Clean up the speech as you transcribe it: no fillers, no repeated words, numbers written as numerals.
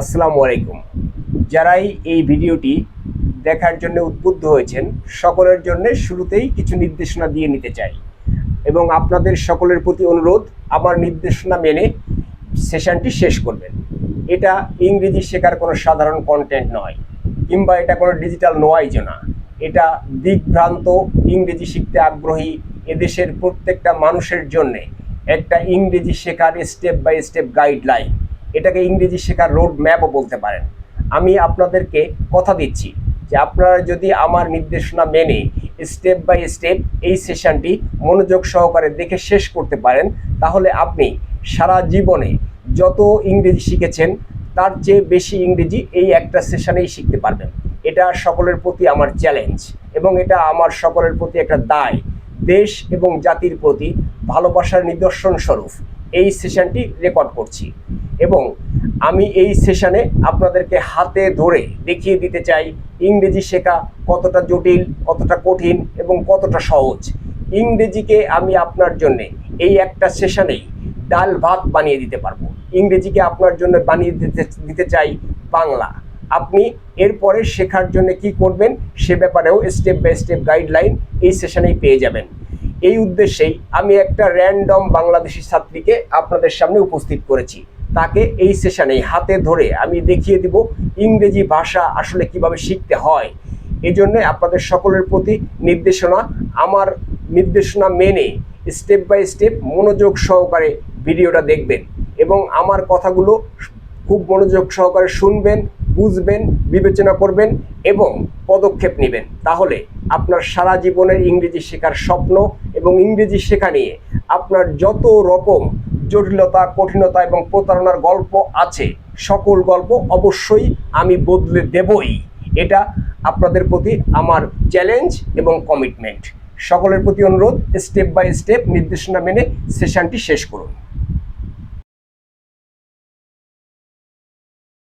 আসসালামু আলাইকুম। যারাই এই ভিডিওটি দেখার জন্য উদ্বুদ্ধ হয়েছেন সকলের জন্য শুরুতেই কিছু নির্দেশনা দিয়ে নিতে চাই এবং আপনাদের সকলের প্রতি অনুরোধ আমার নির্দেশনা মেনে সেশনটি শেষ করবেন। এটা ইংরেজি শেখার কোনো সাধারণ কন্টেন্ট নয়, কিংবা এটা কোনো ডিজিটাল নোয়াইজ না। এটা দিকভ্রান্ত ইংরেজি শিখতে আগ্রহী এদেশের প্রত্যেকটা মানুষের জন্যে একটা ইংরেজি শেখার স্টেপ বাই স্টেপ গাইডলাইন। এটাকে ইংরেজি শেখার রোড ম্যাপও বলতে পারেন। আমি আপনাদেরকে কথা দিচ্ছি যে আপনারা যদি আমার নির্দেশনা মেনে স্টেপ বাই স্টেপ এই সেশনটি মনোযোগ সহকারে দেখে শেষ করতে পারেন, তাহলে আপনি সারা জীবনে যত ইংরেজি শিখেছেন তার চেয়ে বেশি ইংরেজি এই একটা সেশনেই শিখতে পারবেন। এটা সকলের প্রতি আমার চ্যালেঞ্জ এবং এটা আমার সকলের প্রতি একটা দায়। দেশ এবং জাতির প্রতি ভালোবাসার নিদর্শন স্বরূপ এই সেশনটি রেকর্ড করছি এবং আমি এই সেশনে আপনাদেরকে হাতে ধরে দেখিয়ে দিতে চাই ইংরেজি শেখা কতটা জটিল, কতটা কঠিন এবং কতটা সহজ। ইংরেজিকে আমি আপনার জন্যে এই একটা সেশনেই ডাল ভাত বানিয়ে দিতে পারবো। ইংরেজিকে আপনার জন্য বানিয়ে দিতে চাই বাংলা। আপনি এরপরে শেখার জন্য কি করবেন সে ব্যাপারেও স্টেপ বাই স্টেপ গাইডলাইন এই সেশনেই পেয়ে যাবেন। এই উদ্দেশ্যেই আমি একটা র্যান্ডম বাংলাদেশি ছাত্রীকে আপনাদের সামনে উপস্থিত করেছি। তাকে এই সেশনেই হাতে ধরে আমি দেখিয়ে দিব ইংরেজি ভাষা আসলে কিভাবে শিখতে হয়। এই জন্য আপনাদের সকলের প্রতি নির্দেশনা, আমার নির্দেশনা মেনে স্টেপ বাই স্টেপ মনোযোগ সহকারে ভিডিওটা দেখবেন এবং আমার কথাগুলো খুব মনোযোগ সহকারে শুনবেন, বুঝবেন, বিবেচনা করবেন এবং পদক্ষেপ নেবেন। তাহলে আপনার সারা জীবনের ইংরেজি শেখার স্বপ্ন এবং ইংরেজি শেখা নিয়ে আপনার যত রকম জটিলতা, কঠিনতা এবং প্রতারণার গল্প আছে সকল গল্প অবশ্যই আমি বদলে দেবই। এটা আপনাদের প্রতি আমার চ্যালেঞ্জ এবং কমিটমেন্ট। সকলের প্রতি অনুরোধ, স্টেপ বাই স্টেপ নির্দেশনা মেনে সেশনটি শেষ করুন।